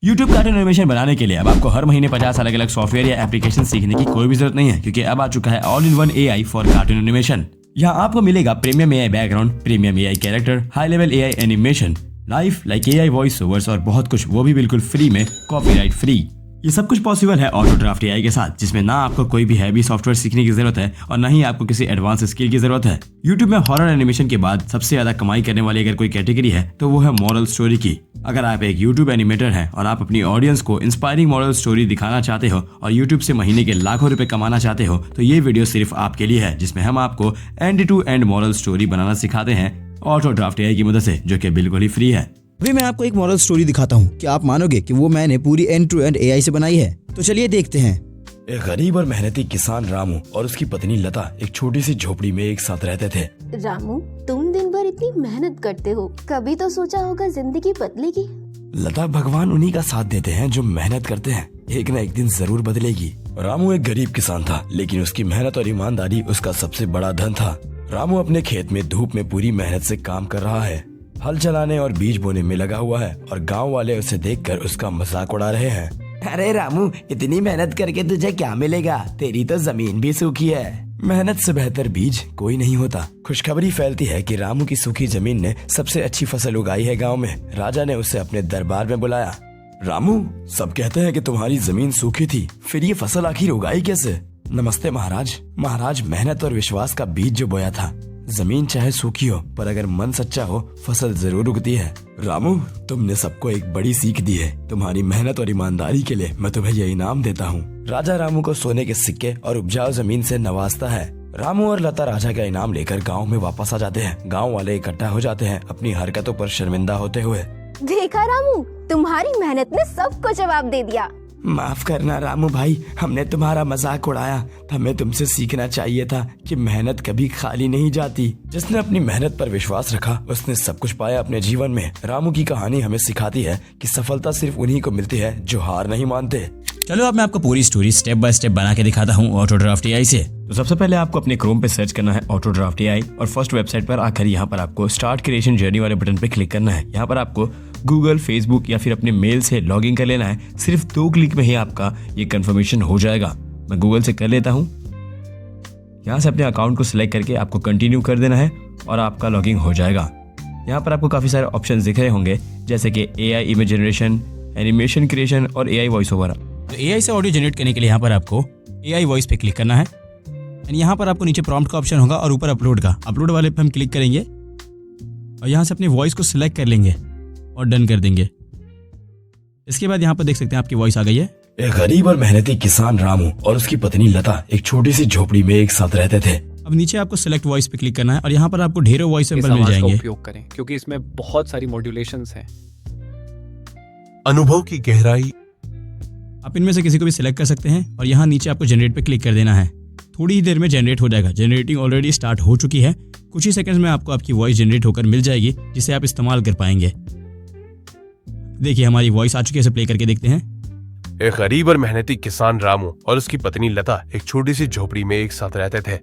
YouTube cartoon animation बनाने के लिए अब आपको हर महीने 50 अलग अलग सॉफ्टवेयर या एप्लीकेशन सीखने की कोई भी जरूरत नहीं है, क्योंकि अब आ चुका है all in one AI for cartoon animation. यहाँ आपको मिलेगा premium AI background, premium AI character, high level AI animation, life like AI voice overs और बहुत कुछ, वो भी बिल्कुल फ्री में, कॉपीराइट फ्री। ये सब कुछ पॉसिबल है ऑटो ड्राफ्ट AI के साथ, जिसमें ना आपको कोई भी हैवी सॉफ्टवेयर सीखने की जरूरत है और ना ही आपको किसी एडवांस स्किल की जरूरत है। YouTube में हॉरर एनिमेशन के बाद सबसे ज्यादा कमाई करने वाली अगर कोई कैटेगरी है तो वो है मॉरल स्टोरी की। अगर आप एक YouTube एनिमेटर हैं और आप अपनी ऑडियंस को इंस्पायरिंग मॉरल स्टोरी दिखाना चाहते हो और YouTube से महीने के लाखों रुपए कमाना चाहते हो, तो ये वीडियो सिर्फ आपके लिए है, जिसमें हम आपको end to end moral story बनाना सिखाते हैं ऑटो ड्राफ्ट AI की मदद से, जो कि बिल्कुल ही फ्री है। अभी मैं आपको एक मॉरल स्टोरी दिखाता हूँ। क्या आप मानोगे कि वो मैंने पूरी एंड टू एंड AI से बनाई है? तो चलिए देखते हैं। एक गरीब और मेहनती किसान रामू और उसकी पत्नी लता एक छोटी सी झोपड़ी में एक साथ रहते थे। रामू, तुम दिन भर इतनी मेहनत करते हो, कभी तो सोचा होगा जिंदगी बदलेगी। लता, भगवान उन्हीं का साथ देते हैं जो मेहनत करते हैं, एक न एक दिन जरूर बदलेगी। रामू एक गरीब किसान था, लेकिन उसकी मेहनत और ईमानदारी उसका सबसे बड़ा धन था। रामू अपने खेत में धूप में पूरी मेहनत से काम कर रहा है, हल चलाने और बीज बोने में लगा हुआ है, और गांव वाले उसे देखकर उसका मजाक उड़ा रहे हैं। अरे रामू, इतनी मेहनत करके तुझे क्या मिलेगा? तेरी तो जमीन भी सूखी है। मेहनत से बेहतर बीज कोई नहीं होता। खुशखबरी फैलती है कि रामू की सूखी जमीन ने सबसे अच्छी फसल उगाई है गांव में। राजा ने उसे अपने दरबार में बुलाया। रामू, सब कहते हैं कि तुम्हारी जमीन सूखी थी, फिर ये फसल आखिर उगाई कैसे? नमस्ते महाराज। महाराज, मेहनत और विश्वास का बीज जो बोया था, जमीन चाहे सूखी हो पर अगर मन सच्चा हो फसल जरूर उगती है। रामू, तुमने सबको एक बड़ी सीख दी है। तुम्हारी मेहनत और ईमानदारी के लिए मैं तुम्हें यह इनाम देता हूँ। राजा रामू को सोने के सिक्के और उपजाऊ जमीन से नवाजता है। रामू और लता राजा का इनाम लेकर गांव में वापस आ जाते हैं। गांव वाले इकट्ठा हो जाते हैं, अपनी हरकतों पर शर्मिंदा होते हुए। देखा रामू, तुम्हारी मेहनत ने सबको जवाब दे दिया। माफ करना रामू भाई, हमने तुम्हारा मजाक उड़ाया। हमें तुमसे सीखना चाहिए था कि मेहनत कभी खाली नहीं जाती। जिसने अपनी मेहनत पर विश्वास रखा उसने सब कुछ पाया अपने जीवन में। रामू की कहानी हमें सिखाती है कि सफलता सिर्फ उन्हीं को मिलती है जो हार नहीं मानते। चलो अब मैं आपको पूरी स्टोरी स्टेप बाय स्टेप बना के दिखाता हूँ ऑटो ड्राफ्ट AI से। तो सबसे पहले आपको अपने क्रोम पे सर्च करना है ऑटो ड्राफ्ट AI, और फर्स्ट वेबसाइट पर आकर यहाँ पर आपको स्टार्ट क्रिएशन जर्नी वाले बटन पे क्लिक करना है। यहाँ पर आपको गूगल, फेसबुक या फिर अपने मेल से लॉगिन कर लेना है। सिर्फ 2 क्लिक में ही आपका ये कंफर्मेशन हो जाएगा। मैं गूगल से कर लेता हूँ। यहाँ से अपने अकाउंट को सिलेक्ट करके आपको कंटिन्यू कर देना है और आपका लॉगिन हो जाएगा। यहाँ पर आपको काफी सारे ऑप्शन दिख रहे होंगे, जैसे कि AI image generation, animation creation और AI वॉइस ओवर। तो AI से ऑडियो जनरेट करने के लिए यहाँ पर आपको AI वॉइस पे क्लिक करना है। यहाँ पर आपको नीचे प्रॉम्प्ट का ऑप्शन होगा और ऊपर अपलोड का। अपलोड वाले पे हम क्लिक करेंगे और यहाँ से अपनी वॉइस को सिलेक्ट कर लेंगे और डन कर देंगे। इसके बाद यहाँ पर देख सकते हैं आपकी वॉइस आ गई है। एक गरीब और मेहनती किसान रामू और उसकी पत्नी लता एक छोटी सी झोपड़ी में एक साथ रहते थे। अब नीचे आपको सिलेक्ट वॉइस पे क्लिक करना है और यहाँ पर आपको ढेरों वॉइस सैंपल मिल जाएंगे। उपयोग करें क्योंकि इसमें बहुत सारी मॉड्यूलेशंस हैं। अनुभव की गहराई। आप इनमें से किसी को भी सिलेक्ट कर सकते हैं और यहाँ नीचे आपको जनरेट पे क्लिक कर देना है। थोड़ी ही देर में जनरेट हो जाएगा। जनरेटिंग ऑलरेडी स्टार्ट हो चुकी है। कुछ ही सेकंड्स में आपको आपकी वॉइस जनरेट होकर मिल जाएगी, जिसे आप इस्तेमाल कर पाएंगे। देखिए हमारी वॉइस आ चुकी है, इसे प्ले करके देखते हैं। एक गरीब और मेहनती किसान रामू और उसकी पत्नी लता एक छोटी सी झोपड़ी में एक साथ रहते थे।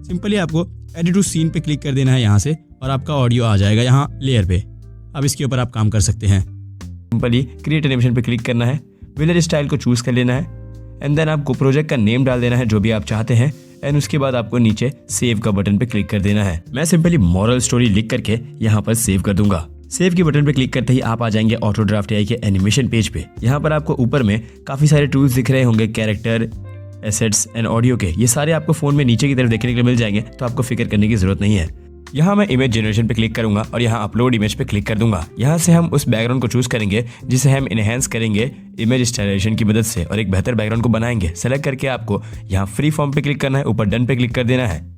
सिंपली आपको एडिट टू सीन पे क्लिक कर देना है यहाँ से, और आपका ऑडियो आ जाएगा यहाँ लेयर पे। अब इसके ऊपर आप काम कर सकते हैं। सिंपली क्रिएट एनिमेशन पे क्लिक करना है, विलेज स्टाइल को चूज कर लेना है, एंड देन आपको प्रोजेक्ट का नेम डाल देना है जो भी आप चाहते हैं, एंड उसके बाद आपको नीचे सेव का बटन पे क्लिक कर देना है। मैं सिंपली मॉरल स्टोरी लिख करके यहाँ पर सेव कर दूंगा। सेव के बटन पे क्लिक करते ही आप आ जाएंगे ऑटो ड्राफ्ट AI के एनिमेशन पेज पे। यहाँ पर आपको ऊपर में काफी सारे टूल्स दिख रहे होंगे, कैरेक्टर, एसेट्स एंड ऑडियो के। ये सारे आपको फोन में नीचे की तरफ देखने के लिए मिल जाएंगे, तो आपको फिक्र करने की जरूरत नहीं है। यहाँ मैं इमेज जनरेशन पे क्लिक करूंगा और यहाँ अपलोड इमेज पे क्लिक कर दूंगा। यहाँ से हम उस बैकग्राउंड को चूज करेंगे जिसे हम इनहेंस करेंगे इमेज स्टाइलाइजेशन की मदद से और एक बेहतर बैकग्राउंड को बनाएंगे। सेलेक्ट करके आपको यहाँ फ्री फॉर्म पे क्लिक करना है, ऊपर डन पे क्लिक कर देना है।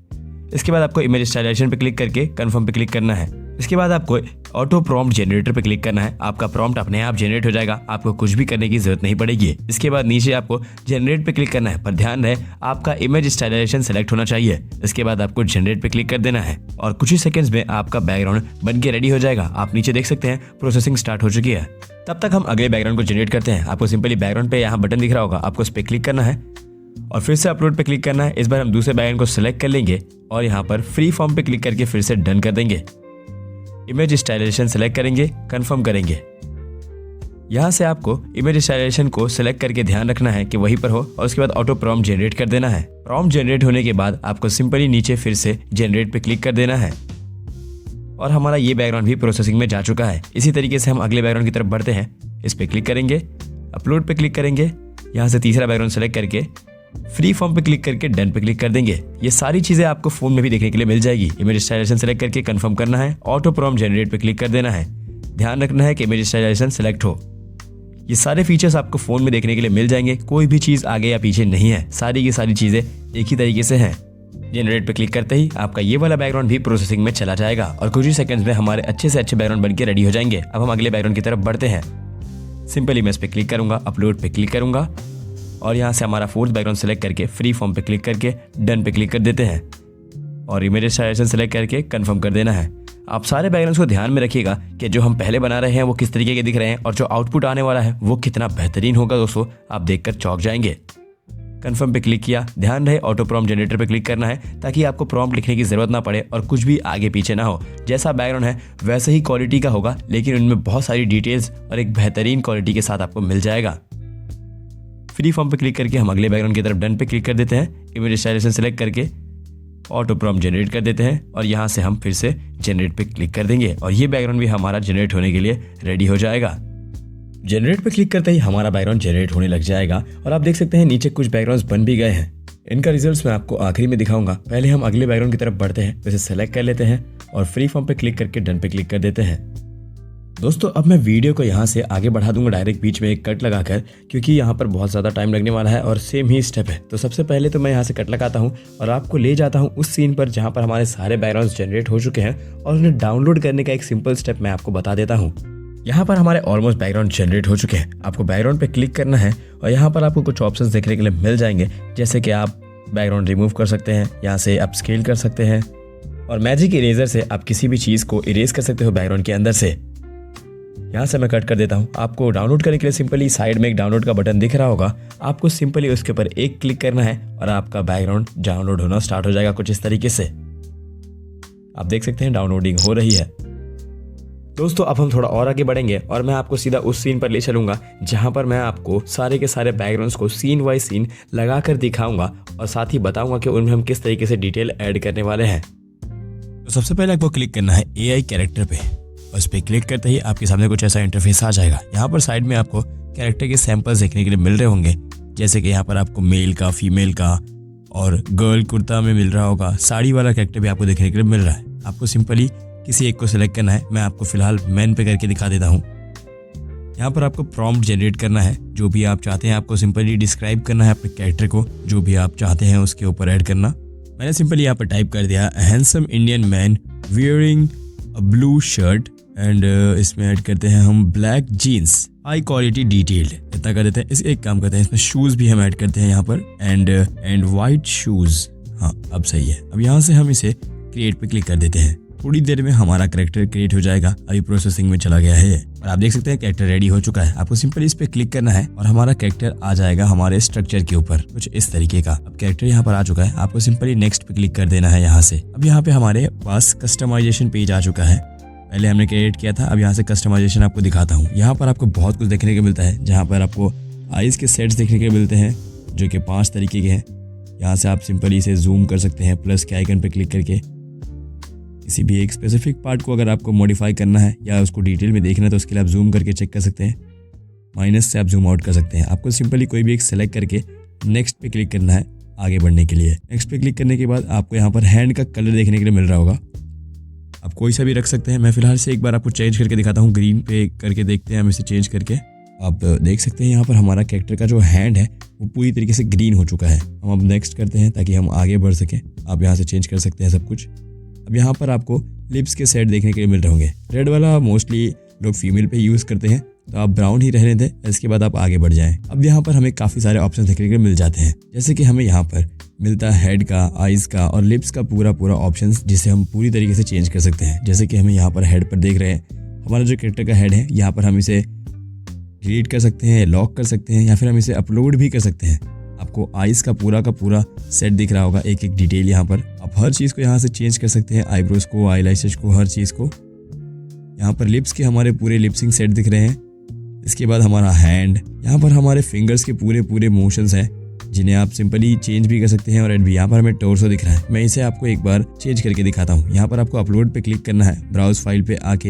इसके बाद आपको इमेज स्टाइलाइजेशन पे क्लिक करके कंफर्म पे क्लिक करना है। इसके बाद आपको ऑटो प्रॉम्प्ट जनरेटर पे क्लिक करना है। आपका प्रॉम्प्ट अपने आप जनरेट हो जाएगा, आपको कुछ भी करने की जरूरत नहीं पड़ेगी। इसके बाद नीचे आपको जनरेट पे क्लिक करना है, पर ध्यान रहे आपका इमेज स्टाइलाइजेशन सेलेक्ट होना चाहिए। इसके बाद आपको जनरेट पे क्लिक कर देना है और कुछ ही सेकंड्स में आपका बैकग्राउंड बन के रेडी हो जाएगा। आप नीचे देख सकते हैं प्रोसेसिंग स्टार्ट हो चुकी है। तब तक हम अगले बैकग्राउंड को जनरेट करते हैं। आपको सिंपली बैकग्राउंड पे यहाँ बटन दिख रहा होगा, आपको उस पर क्लिक करना है और फिर से अपलोड पे क्लिक करना है। इस बार हम दूसरे बैकग्राउंड को सिलेक्ट कर लेंगे और यहाँ पर फ्री फॉर्म पे क्लिक करके फिर से डन कर देंगे। इमेज स्टाइलाइजेशन सेलेक्ट करेंगे, कंफर्म करेंगे। यहाँ से आपको इमेज स्टाइलाइजेशन को सिलेक्ट करके ध्यान रखना है कि वहीं पर हो और उसके बाद ऑटो प्रॉम्प्ट जनरेट कर देना है। प्रॉम्प्ट जनरेट होने के बाद आपको सिंपली नीचे फिर से जनरेट पे क्लिक कर देना है और हमारा ये बैकग्राउंड भी प्रोसेसिंग में जा चुका है। इसी तरीके से हम अगले बैकग्राउंड की तरफ बढ़ते हैं। इस पे क्लिक करेंगे, अपलोड पे क्लिक करेंगे, यहाँ से तीसरा बैकग्राउंड सेलेक्ट करके फ्री फॉर्म पे क्लिक करके डन पे क्लिक कर देंगे। ये सारी चीजें आपको फोन में भी देखने के लिए मिल जाएगी। इमेज स्टाइलाइजेशन सेलेक्ट करके कंफर्म करना है, ऑटो प्रॉम्प्ट जनरेट पे क्लिक कर देना है। ध्यान रखना है कि इमेज स्टाइलाइजेशन सेलेक्ट हो। ये सारे फीचर्स आपको फोन में देखने के लिए मिल जाएंगे। कोई भी चीज आगे या पीछे नहीं है, सारी की सारी चीजें एक ही तरीके से हैं। जनरेट पे क्लिक करते ही आपका ये वाला बैकग्राउंड भी प्रोसेसिंग में चला जाएगा और कुछ ही सेकंड्स में हमारे अच्छे से अच्छे बैकग्राउंड बनके रेडी हो जाएंगे। अब हम अगले बैकग्राउंड की तरफ बढ़ते हैं। सिंपल इमेज पे क्लिक करूंगा, अपलोड पे क्लिक करूंगा और यहाँ से हमारा फोर्थ बैकग्राउंड सेलेक्ट करके फ्री फॉर्म पे क्लिक करके डन पे क्लिक कर देते हैं और इमेज स्टाइलाइजेशन सेलेक्ट करके कंफर्म कर देना है। आप सारे बैकग्राउंड्स को ध्यान में रखिएगा कि जो हम पहले बना रहे हैं वो किस तरीके के दिख रहे हैं और जो आउटपुट आने वाला है वो कितना बेहतरीन होगा दोस्तों, आप देखकर चौंक जाएंगे। कंफर्म पे क्लिक किया, ध्यान रहे ऑटो प्रॉम्प्ट जनरेटर पे क्लिक करना है ताकि आपको प्रॉम्प्ट लिखने की जरूरत ना पड़े और कुछ भी आगे पीछे ना हो। जैसा बैकग्राउंड है वैसे ही क्वालिटी का होगा, लेकिन उनमें बहुत सारी डिटेल्स और एक बेहतरीन क्वालिटी के साथ आपको मिल जाएगा। फ्री फॉर्म पे क्लिक करके हम अगले बैकग्राउंड की तरफ डन पे क्लिक कर देते हैं। इमेज स्टाइलाइजेशन सेलेक्ट करके ऑटो प्रॉम्प्ट जनरेट कर देते हैं और यहाँ से हम फिर से जनरेट पे क्लिक कर देंगे और ये बैकग्राउंड भी हमारा जनरेट होने के लिए रेडी हो जाएगा। जनरेट पे क्लिक करते ही हमारा बैकग्राउंड जनरेट होने लग जाएगा और आप देख सकते हैं नीचे कुछ बैकग्राउंड्स बन भी गए हैं। इनका रिजल्ट्स मैं आपको आखिरी में दिखाऊंगा। पहले हम अगले बैकग्राउंड की तरफ बढ़ते हैं, तो इसे सेलेक्ट कर लेते हैं और फ्री फॉर्म पे क्लिक करके डन पे क्लिक कर देते हैं। दोस्तों अब मैं वीडियो को यहाँ से आगे बढ़ा दूंगा डायरेक्ट बीच में एक कट लगाकर, क्योंकि यहाँ पर बहुत ज़्यादा टाइम लगने वाला है और सेम ही स्टेप है। तो सबसे पहले तो मैं यहाँ से कट लगाता हूँ और आपको ले जाता हूँ उस सीन पर जहाँ पर हमारे सारे बैकग्राउंड्स जनरेट हो चुके हैं और उन्हें डाउनलोड करने का एक सिंपल स्टेप मैं आपको बता देता हूँ। यहाँ पर हमारे ऑलमोस्ट बैकग्राउंड जनरेट हो चुके हैं। आपको बैकग्राउंड पे क्लिक करना है और यहाँ पर आपको कुछ ऑप्शंस देखने के लिए मिल जाएंगे, जैसे कि आप बैकग्राउंड रिमूव कर सकते हैं, यहाँ से आप स्केल कर सकते हैं और मैजिक इरेजर से आप किसी भी चीज़ को इरेज कर सकते हो बैकग्राउंड के अंदर से। यहाँ से मैं कट कर देता हूँ। आपको डाउनलोड करने के लिए सिंपली साइड में एक डाउनलोड का बटन दिख रहा होगा, आपको सिंपली उसके ऊपर एक क्लिक करना है और आपका बैकग्राउंड डाउनलोड होना स्टार्ट हो जाएगा कुछ इस तरीके से। आप देख सकते हैं डाउनलोडिंग हो रही है। दोस्तों अब हम थोड़ा और आगे बढ़ेंगे और मैं आपको सीधा उस सीन पर ले चलूंगा जहां पर मैं आपको सारे के सारे बैकग्राउंड्स को सीन बाय सीन लगाकर दिखाऊंगा और साथ ही बताऊंगा कि उनमें हम किस तरीके से डिटेल ऐड करने वाले हैं। तो सबसे पहले आपको क्लिक करना है AI कैरेक्टर पे। उस पर क्लिक करते ही आपके सामने कुछ ऐसा इंटरफेस आ जाएगा। यहाँ पर साइड में आपको कैरेक्टर के सैंपल्स देखने के लिए मिल रहे होंगे, जैसे कि यहाँ पर आपको मेल का, फीमेल का और गर्ल कुर्ता में मिल रहा होगा। साड़ी वाला कैरेक्टर भी आपको देखने के लिए मिल रहा है। आपको सिंपली किसी एक को सिलेक्ट करना है। मैं आपको फिलहाल मैन पे करके दिखा देता हूँ। यहाँ पर आपको प्रॉम्प्ट जनरेट करना है, जो भी आप चाहते हैं आपको सिंपली डिस्क्राइब करना है अपने कैरेक्टर को, जो भी आप चाहते हैं उसके ऊपर ऐड करना। मैंने सिंपली यहाँ पर टाइप कर दिया handsome Indian man wearing a blue shirt and इसमें ऐड करते हैं हम black jeans, high quality detailed, इतना कर देते हैं। इस एक काम करते हैं, इसमें शूज भी हम ऐड करते हैं यहाँ पर एंड वाइट शूज। हाँ अब सही है। अब यहाँ से हम इसे क्रिएट पे क्लिक कर देते हैं। थोड़ी देर में हमारा कैरेक्टर क्रिएट हो जाएगा। अभी प्रोसेसिंग में चला गया है और आप देख सकते हैं कैरेक्टर रेडी हो चुका है। आपको सिंपली इस पे क्लिक करना है और हमारा कैरेक्टर आ जाएगा हमारे स्ट्रक्चर के ऊपर कुछ इस तरीके का। अब कैरेक्टर यहाँ पर आ चुका है। आपको सिंपली नेक्स्ट पे क्लिक कर देना है यहाँ से। अब यहाँ पे हमारे पास कस्टमाइजेशन पेज आ चुका है। पहले हमने क्रिएट किया था, अब यहाँ से कस्टमाइजेशन आपको दिखाता हूँ। यहाँ पर आपको बहुत कुछ देखने को मिलता है, जहाँ पर आपको आइज के सेट्स देखने के मिलते हैं जो कि 5 तरीके के हैं। यहाँ से आप सिंपली इसे जूम कर सकते हैं प्लस के आइकन पे क्लिक करके। किसी भी एक स्पेसिफिक पार्ट को अगर आपको मॉडिफाई करना है या उसको डिटेल में देखना है तो उसके लिए आप जूम करके चेक कर सकते हैं। माइनस से आप जूम आउट कर सकते हैं। आपको सिंपली कोई भी एक सेलेक्ट करके नेक्स्ट पे क्लिक करना है आगे बढ़ने के लिए। नेक्स्ट पे क्लिक करने के बाद आपको यहाँ पर हैंड का कलर देखने के लिए मिल रहा होगा। आप कोई सा भी रख सकते हैं। मैं फिलहाल से एक बार आपको चेंज करके दिखाता हूँ। ग्रीन पे करके देखते हैं हम इसे चेंज करके। आप देख सकते हैं यहाँ पर हमारा कैरेक्टर का जो हैंड है वो पूरी तरीके से ग्रीन हो चुका है। हम अब नेक्स्ट करते हैं ताकि हम आगे बढ़ सकें। आप यहाँ से चेंज कर सकते हैं सब कुछ। अब यहाँ पर आपको लिप्स के सेट देखने के लिए मिल रहे होंगे। रेड वाला मोस्टली लोग फीमेल पे यूज़ करते हैं, तो आप ब्राउन ही रहने दें। इसके बाद आप आगे बढ़ जाएं। अब यहाँ पर हमें काफ़ी सारे ऑप्शन देखने के लिए मिल जाते हैं, जैसे कि हमें यहाँ पर मिलता है हेड का, आइज़ का और लिप्स का पूरा ऑप्शन, जिसे हम पूरी तरीके से चेंज कर सकते हैं। जैसे कि हमें यहाँ पर हेड पर देख रहे हैं, हमारा जो कैरेक्टर का हेड है, यहाँ पर हम इसे डिलीट कर सकते हैं, लॉक कर सकते हैं या फिर हम इसे अपलोड भी कर सकते हैं। आपको आइज़ का पूरा सेट दिख रहा होगा, एक एक डिटेल यहाँ पर। आप हर चीज़ को यहाँ से चेंज कर सकते हैं, आईब्रोज को, आईलैशेस को, हर चीज़ को। यहाँ पर लिप्स के हमारे पूरे लिपसिंग सेट दिख रहे हैं। इसके बाद हमारा हैंड, यहाँ पर हमारे फिंगर्स के पूरे पूरे मोशंस हैं जिन्हें आप सिंपली चेंज भी कर सकते हैं। और एड भी यहाँ पर हमें टोर्सो दिख रहा है, मैं इसे आपको एक बार चेंज करके दिखाता हूँ। यहाँ पर आपको अपलोड पे क्लिक करना है, ब्राउज फाइल पे आके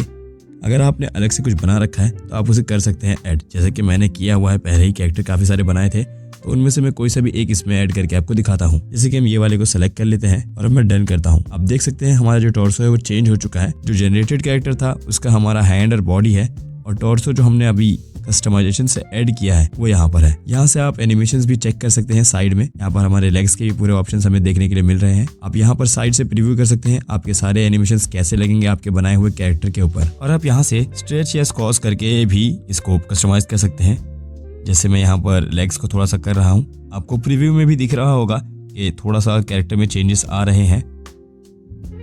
अगर आपने अलग से कुछ बना रखा है तो आप उसे कर सकते हैं ऐड, जैसे कि मैंने किया हुआ है। पहले ही कैरेक्टर काफ़ी सारे बनाए थे तो उनमें से मैं कोई सा भी एक इसमें ऐड करके आपको दिखाता हूँ। जैसे कि हम ये वाले को सेलेक्ट कर लेते हैं और अब मैं डन करता हूँ। आप देख सकते हैं हमारा जो टॉर्सो है वो चेंज हो चुका है। जो जनरेटेड कैरेक्टर था उसका हमारा हैंड और बॉडी है, और टॉर्सो जो हमने अभी कस्टमाइजेशन से ऐड किया है वो यहाँ पर है। यहाँ से आप एनिमेशंस भी चेक कर सकते हैं साइड में। यहाँ पर हमारे लेग्स के भी पूरे ऑप्शंस हमें देखने के लिए मिल रहे हैं। आप यहाँ पर साइड से प्रीव्यू कर सकते हैं आपके सारे एनिमेशंस कैसे लगेंगे आपके बनाए हुए कैरेक्टर के ऊपर। और आप यहाँ से स्ट्रेच या स्कॉस करके भी इसको कस्टमाइज कर सकते हैं। जैसे मैं यहाँ पर लेग्स को थोड़ा सा कर रहा हूँ, आपको प्रीव्यू में भी दिख रहा होगा कि थोड़ा सा कैरेक्टर में चेंजेस आ रहे हैं,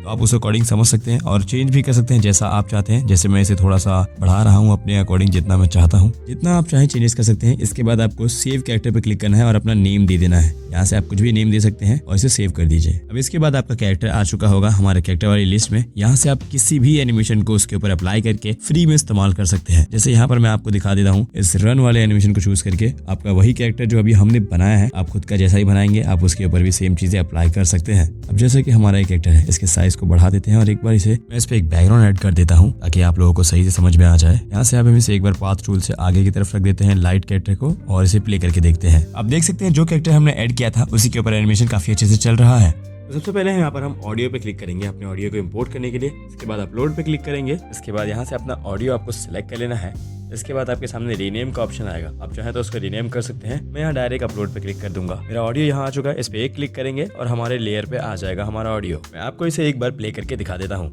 तो आप उस अकॉर्डिंग समझ सकते हैं और चेंज भी कर सकते हैं जैसा आप चाहते हैं। जैसे मैं इसे थोड़ा सा बढ़ा रहा हूँ अपने अकॉर्डिंग, जितना मैं चाहता हूँ, जितना आप चाहें चेंजेस कर सकते हैं। इसके बाद आपको सेव कैरेक्टर पर क्लिक करना है और अपना नेम दे देना है। यहाँ से आप कुछ भी नेम दे सकते हैं और इसे सेव कर दीजिए। अब इसके बाद आपका कैरेक्टर आ चुका होगा हमारे कैरेक्टर वाली लिस्ट में। यहाँ से आप किसी भी एनिमेशन को उसके ऊपर अप्लाई करके फ्री में इस्तेमाल कर सकते हैं। जैसे यहाँ पर मैं आपको दिखा देता हूँ, इस रन वाले एनिमेशन को चूज करके आपका वही कैरेक्टर जो अभी हमने बनाया है आप खुद का जैसा ही बनाएंगे, आप उसके ऊपर भी सेम चीजें अप्लाई कर सकते हैं। अब जैसे कि हमारा एक कैरेक्टर है, इसके साइज को बढ़ा देते हैं और एक बार इसे मैं इस पे एक बैकग्राउंड ऐड कर देता हूँ ताकि आप लोगों को सही से समझ में आ जाए। यहाँ से आप इसे एक बार पाथ टूल से आगे की तरफ रख देते हैं लाइट कैरेक्टर को और इसे प्ले करके देखते हैं। आप देख सकते हैं जो कैरेक्टर हमने ऐड किया था उसी के ऊपर एनिमेशन काफी अच्छे से चल रहा है। तो सबसे पहले यहाँ पर हम ऑडियो पे क्लिक करेंगे अपने ऑडियो को इंपोर्ट करने के लिए। इसके बाद अपलोड पे क्लिक करेंगे। इसके बाद यहाँ से अपना ऑडियो आपको सिलेक्ट कर लेना है। इसके बाद आपके सामने रीनेम का ऑप्शन आएगा, आप चाहें तो उसको रीनेम कर सकते हैं। मैं यहाँ डायरेक्ट अपलोड पे क्लिक कर दूंगा। मेरा ऑडियो यहाँ आ चुका है, इस पे एक क्लिक करेंगे और हमारे लेयर पे आ जाएगा हमारा ऑडियो। मैं आपको इसे एक बार प्ले करके दिखा देता हूँ।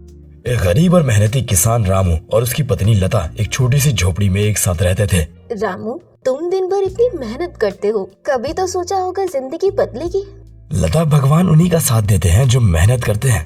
एक गरीब और मेहनती किसान रामू और उसकी पत्नी लता एक छोटी सी झोपड़ी में एक साथ रहते थे। रामू, तुम दिन भर इतनी मेहनत करते हो, कभी तो सोचा होगा जिंदगी बदलेगी। लता, भगवान उन्हीं का साथ देते हैं जो मेहनत करते हैं।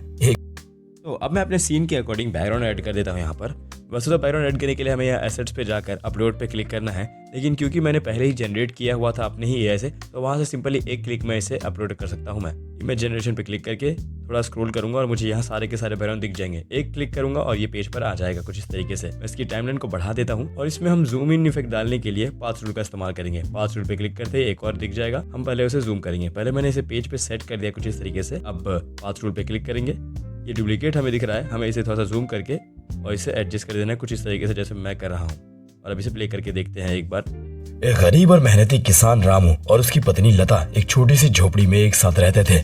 तो अब मैं अपने सीन के अकॉर्डिंग बैकग्राउंड ऐड कर देता हूँ। यहाँ पर वैसे तो बैकग्राउंड ऐड करने के लिए हमें यहाँ एसेट्स पे जाकर अपलोड पे क्लिक करना है, लेकिन क्योंकि मैंने पहले ही जनरेट किया हुआ था अपने ही एआई से, तो वहाँ से सिंपली एक क्लिक में इसे अपलोड कर सकता हूँ। मैं इमेज जनरेशन पे क्लिक करके थोड़ा स्क्रॉल करूंगा और मुझे यहाँ सारे के सारे बैकग्राउंड दिख जाएंगे। एक क्लिक करूंगा और ये पेज पर आ जाएगा कुछ इस तरीके से। मैं इसकी टाइमलाइन को बढ़ा देता हूँ और इसमें हम जूम इन इफेक्ट डालने के लिए पाथ रूल का इस्तेमाल करेंगे। पाथ रूल पे क्लिक करते ही एक और दिख जाएगा, हम पहले उसे जूम करेंगे। पहले मैंने इसे पेज पे सेट कर दिया कुछ इस तरीके से। अब पाथ रूल पे क्लिक करेंगे, ये डुप्लीकेट हमें दिख रहा है, हमें इसे थोड़ा सा जूम करके और इसे एडजस्ट कर देना है कुछ इस तरीके से जैसे मैं कर रहा हूँ। और अब इसे प्ले करके देखते हैं एक बार। एक गरीब और मेहनती किसान रामू और उसकी पत्नी लता एक छोटी सी झोपड़ी में एक साथ रहते थे।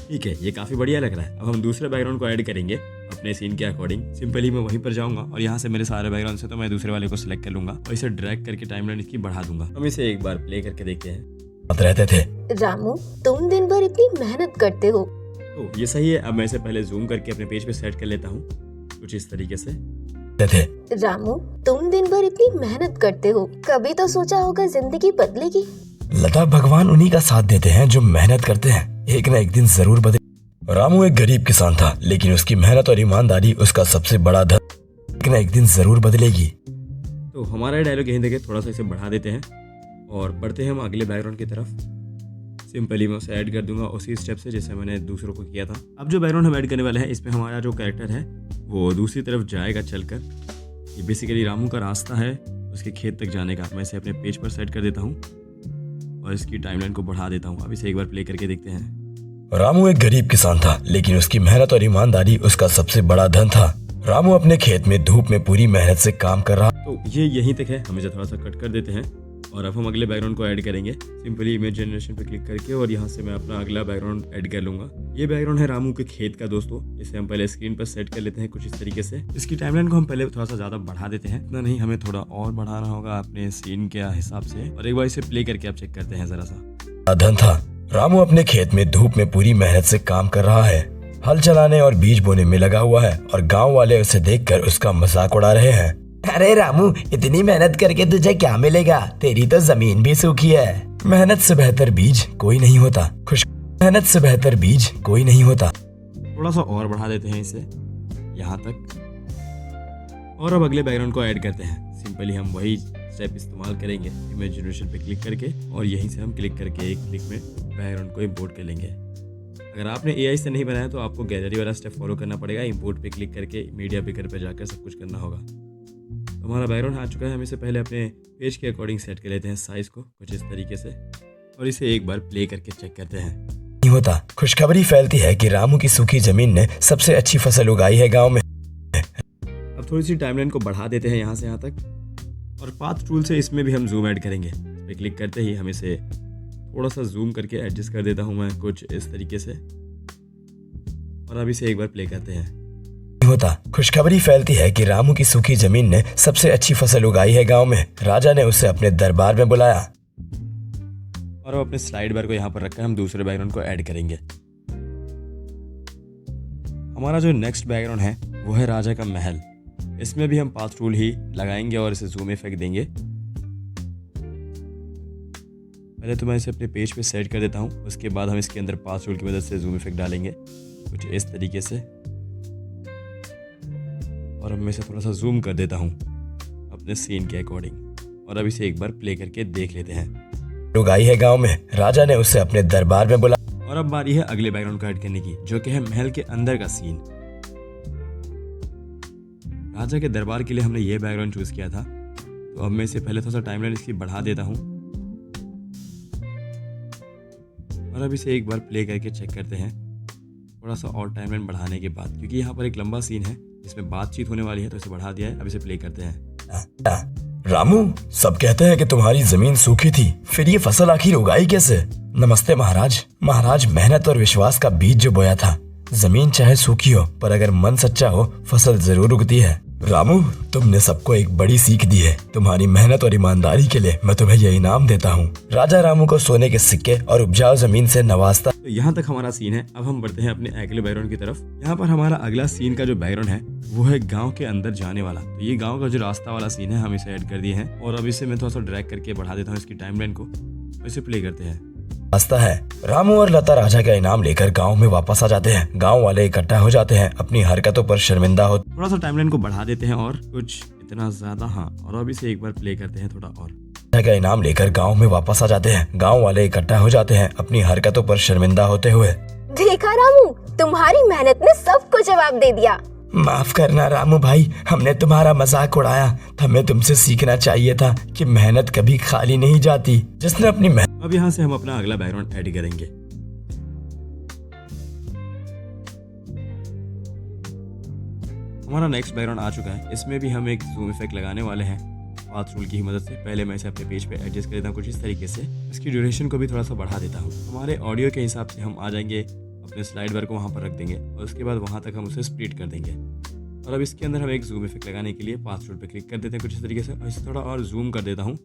ठीक है, ये काफी बढ़िया लग रहा है। अब हम दूसरे बैकग्राउंड को ऐड करेंगे अपने सीन के अकॉर्डिंग। सिंपली मैं वहीं पर जाऊंगा और यहाँ से मेरे सारे बैकग्राउंड से तो मैं दूसरे वाले को सिलेक्ट कर लूंगा और इसे ड्रैग करके टाइमलाइन इसकी बढ़ा दूंगा। हम इसे एक बार प्ले करके देखते हैं। साथ रहते थे। रामू, तुम दिन भर इतनी मेहनत करते हो। तो ये सही है। अब मैं इसे पहले जूम करके अपने पेज पे सेट कर लेता हूँ कुछ इस तरीके से। थे। रामू, तुम दिन भर इतनी मेहनत करते हो, कभी तो सोचा होगा जिंदगी बदलेगी। लता, भगवान उन्हीं का साथ देते हैं जो मेहनत करते हैं, एक न एक दिन जरूर बदले। रामू एक गरीब किसान था, लेकिन उसकी मेहनत और ईमानदारी उसका सबसे बड़ा धन, एक न एक दिन जरूर बदलेगी। तो हमारा डायलॉग यहीं देखे, थोड़ा सा इसे बढ़ा देते हैं और बढ़ते हैं हम अगले बैकग्राउंड की तरफ। सिंपली मैं उसे ऐड कर दूंगा उसी स्टेप से जैसे मैंने दूसरों को किया था। अब जो बैकग्राउंड हम ऐड करने वाले हैं इसमें हमारा जो कैरेक्टर है वो दूसरी तरफ जाएगा चलकर। ये बेसिकली रामू का रास्ता है उसके खेत तक जाने का। मैं इसे अपने पेज पर सेट कर देता हूँ और इसकी टाइमलाइन को बढ़ा देता हूँ। अब इसे एक बार प्ले करके देखते हैं। रामू एक गरीब किसान था, लेकिन उसकी मेहनत और ईमानदारी उसका सबसे बड़ा धन था। रामू अपने खेत में धूप में पूरी मेहनत से काम कर रहा। तो ये यहीं तक है, हम इसे थोड़ा सा कट कर देते हैं और अब हम अगले बैकग्राउंड को ऐड करेंगे। सिंपली इमेज जनरेशन पे क्लिक करके और यहाँ से मैं अपना अगला बैकग्राउंड ऐड कर लूंगा। ये बैकग्राउंड है रामू के खेत का दोस्तों। इसे हम पहले स्क्रीन पर सेट कर लेते हैं कुछ इस तरीके से। इसकी टाइमलाइन को हम पहले थोड़ा सा ज्यादा बढ़ा देते हैं, इतना नहीं, हमें थोड़ा और बढ़ाना होगा अपने सीन के हिसाब से। और एक बार इसे प्ले करके आप चेक करते हैं जरा सा। धन था। रामू अपने खेत में धूप में पूरी मेहनत से काम कर रहा है, हल चलाने और बीज बोने में लगा हुआ है और गाँव वाले उसे देखकर उसका मजाक उड़ा रहे हैं। अरे रामू, इतनी मेहनत करके तुझे क्या मिलेगा, तेरी तो जमीन भी सूखी है। मेहनत से बेहतर बीज कोई नहीं होता। मेहनत से बेहतर बीज कोई नहीं होता। थोड़ा सा और बढ़ा देते हैं इसे यहाँ तक और अब अगले बैकग्राउंड को ऐड करते हैं। सिंपली हम वही स्टेप इस्तेमाल करेंगे, इमेज जनरेशन पे क्लिक करके और यहीं से हम क्लिक करके एक क्लिक में बैकग्राउंड को इंपोर्ट कर लेंगे। अगर आपने एआई से नहीं बनाया तो आपको गैलरी वाला स्टेप फॉलो करना पड़ेगा। इंपोर्ट पे क्लिक करके मीडिया पिकर पे जाकर सब कुछ करना होगा। तो हमारा बैकग्राउंड आ चुका है। हम इसे पहले अपने पेज के अकॉर्डिंग सेट कर लेते हैं साइज़ को कुछ इस तरीके से, और इसे एक बार प्ले करके चेक करते हैं। नहीं होता। खुशखबरी फैलती है कि रामू की सूखी जमीन ने सबसे अच्छी फसल उगाई है गांव में। अब थोड़ी सी टाइमलाइन को बढ़ा देते हैं यहाँ से यहाँ तक, और पाथ टूल से इसमें भी हम जूम ऐड करेंगे। इस पर क्लिक करते ही हम इसे थोड़ा सा जूम करके एडजस्ट कर देता हूँ मैं कुछ इस तरीके से, और अब इसे एक बार प्ले करते हैं। नहीं होता। खुशखबरी फैलती है कि रामू की सूखी जमीन ने सबसे अच्छी फसल उगाई है गांव में। राजा ने उसे अपने दरबार में बुलाया। और अब अपने स्लाइड बार को यहाँ पर रखकर हम दूसरे बैकग्राउंड को ऐड करेंगे। हमारा जो नेक्स्ट बैकग्राउंड है वो है राजा का महल। इसमें भी हम पाथ टूल ही लगाएंगे और इसे जूम इफेक्ट देंगे। पहले तो मैं इसे अपने पेज पे सेट कर देता हूँ, उसके बाद हम इसके अंदर पाथ टूल की मदद से जूम इफेक्ट डालेंगे कुछ इस तरीके से, और अब मैं इसे थोड़ा सा जूम कर देता हूँ अपने सीन के अकॉर्डिंग, और अब इसे एक बार प्ले करके देख लेते हैं। उगाई है गांव में। राजा ने उसे अपने दरबार में बुलाया। और अब बारी है अगले बैकग्राउंड को ऐड करने की, जो कि है महल के अंदर का सीन। राजा के दरबार के लिए हमने ये बैकग्राउंड चूज किया था, तो अब मैं इसे पहले थोड़ा सा टाइमलाइन इसकी बढ़ा देता हूँ, और अब इसे एक बार प्ले करके चेक करते हैं थोड़ा सा और टाइमलाइन बढ़ाने के बाद, क्योंकि यहाँ पर एक लंबा सीन है जिसमें बातचीत होने वाली है, तो इसे बढ़ा दिया है। अब इसे प्ले करते हैं। रामू, सब कहते हैं कि तुम्हारी जमीन सूखी थी, फिर ये फसल आखिर उगाई कैसे? नमस्ते महाराज। महाराज, मेहनत और विश्वास का बीज जो बोया था, जमीन चाहे सूखी हो पर अगर मन सच्चा हो फसल जरूर उगती है। रामू, तुमने सबको एक बड़ी सीख दी है। तुम्हारी मेहनत और ईमानदारी के लिए मैं तुम्हें यह इनाम देता हूँ। राजा रामू को सोने के सिक्के और उपजाऊ जमीन से नवाजता। तो यहाँ तक हमारा सीन है। अब हम बढ़ते हैं अपने अगले बैकग्राउंड की तरफ। यहाँ पर हमारा अगला सीन का जो बैकग्राउंड है वो है गांव के अंदर जाने वाला। तो ये गांव का जो रास्ता वाला सीन है हम इसे ऐड कर दिए हैं, और अब इसे मैं थोड़ा सा ड्रैग करके बढ़ा देता हूँ इसकी टाइमलाइन को। इसे प्ले करते हैं। रास्ता है। रामू और लता राजा का इनाम लेकर गांव में वापस आ जाते हैं। गांव वाले इकट्ठा हो जाते हैं, अपनी हरकतों पर शर्मिंदा हो। थोड़ा सा टाइमलाइन को बढ़ा देते हैं और कुछ इतना ज्यादा, हाँ, और अब इसे एक बार प्ले करते हैं थोड़ा और। राजा का इनाम लेकर गांव में वापस आ जाते हैं। गांव वाले इकट्ठा हो जाते हैं, अपनी हरकतों पर शर्मिंदा होते हुए। देखा रामू, तुम्हारी मेहनत ने सबको जवाब दे दिया। माफ करना रामू भाई, हमने तुम्हारा मजाक उड़ाया। हमें तुमसे सीखना चाहिए था कि मेहनत कभी खाली नहीं जाती। जिसने अपनी अब यहाँ से हम अपना अगला बैकग्राउंड ऐड करेंगे। हमारा नेक्स्ट बैकग्राउंड आ चुका है। इसमें भी हम एक जूम इफेक्ट लगाने वाले हैं पाथ टूल की मदद से। पहले मैं इसे अपने पेज पे एडजस्ट कर देता हूँ कुछ इस तरीके से। इसकी ड्यूरेशन को भी थोड़ा सा बढ़ा देता हूँ। हमारे ऑडियो के हिसाब से हम आ जाएंगे, अपने स्लाइड बार को वहाँ पर रख देंगे, और उसके बाद वहाँ तक हम उसे स्प्लिट कर देंगे। और अब इसके अंदर हम एक जूम इफेक्ट लगाने के लिए पाथ टूल पे क्लिक कर देते हैं कुछ इस तरीके से, और इसे थोड़ा और जूम कर देता हूँ,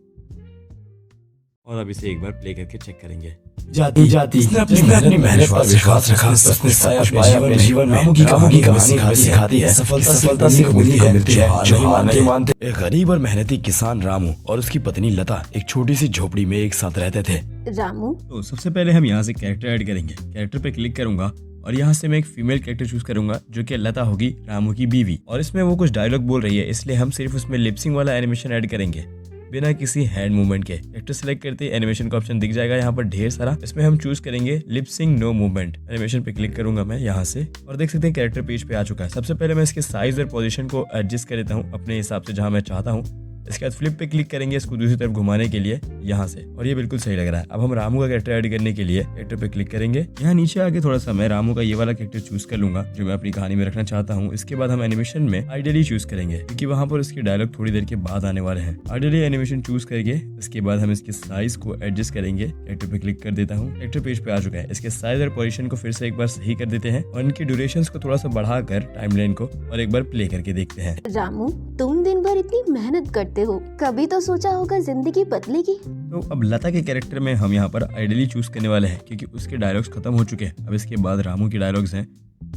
और अब इसे एक बार प्ले करके चेक करेंगे। जाती जाती जिसने अपनी मेहनत पर विश्वास रखा, उसने सब अपने जीवन में रामू की कहानी हमें सिखाती है। सफलता सिर्फ उन्हीं को मिलती है जो हार नहीं मानते। एक गरीब और मेहनती किसान रामू और उसकी पत्नी लता एक छोटी सी झोपड़ी में एक साथ रहते थे। रामू, तो सबसे पहले हम यहाँ से कैरेक्टर ऐड करेंगे। कैरेक्टर पे क्लिक करूंगा और यहाँ से मैं एक फीमेल कैरेक्टर चूज करूंगा जो कि लता होगी, रामू की बीवी, और इसमें वो कुछ डायलॉग बोल रही है, इसलिए हम सिर्फ उसमें लिपसिंग वाला एनिमेशन ऐड करेंगे बिना किसी हैंड मूवमेंट के। कैरेक्टर सिलेक्ट करते ही एनिमेशन का ऑप्शन दिख जाएगा यहाँ पर ढेर सारा। इसमें हम चूज करेंगे लिपसिंग नो मूवमेंट। एनिमेशन पे क्लिक करूंगा मैं यहाँ से, और देख सकते हैं कैरेक्टर पेज पे आ चुका है। सबसे पहले मैं इसके साइज और पोजीशन को एडजस्ट कर देता हूँ अपने हिसाब से जहाँ मैं चाहता हूँ। इसके बाद फ्लिप पे क्लिक करेंगे इसको दूसरी तरफ घुमाने के लिए यहाँ से, और ये बिल्कुल सही लग रहा है। अब हम रामू का कैरेक्टर ऐड करने के लिए कैरेक्टर पे क्लिक करेंगे। यहाँ नीचे आके थोड़ा सा मैं रामू का ये वाला कैरेक्टर चूज कर लूंगा जो मैं अपनी कहानी में रखना चाहता हूँ। इसके बाद हम एनिमेशन में आइडियली चूज करेंगे, क्योंकि वहाँ पर इसके डायलॉग थोड़ी देर के बाद आने वाले हैं। आइडियली एनिमेशन चूज करके इसके बाद हम इसके साइज को एडजस्ट करेंगे। कैरेक्टर पे क्लिक कर देता हूँ। कैरेक्टर पेज पे आ चुका है। इसके साइज और पोजीशन को फिर से एक बार सही कर देते हैं, और इनकी ड्यूरेशन को थोड़ा सा बढ़ाकर टाइमलाइन को और एक बार प्ले करके देखते हैं। रामू, तुम दिन भर इतनी मेहनत करते हो, कभी तो सोचा होगा जिंदगी बदलेगी। तो अब लता के कैरेक्टर में हम यहाँ पर आइडियली चूज करने वाले हैं, क्योंकि उसके डायलॉग्स खत्म हो चुके हैं। अब इसके बाद रामू की डायलॉग्स हैं,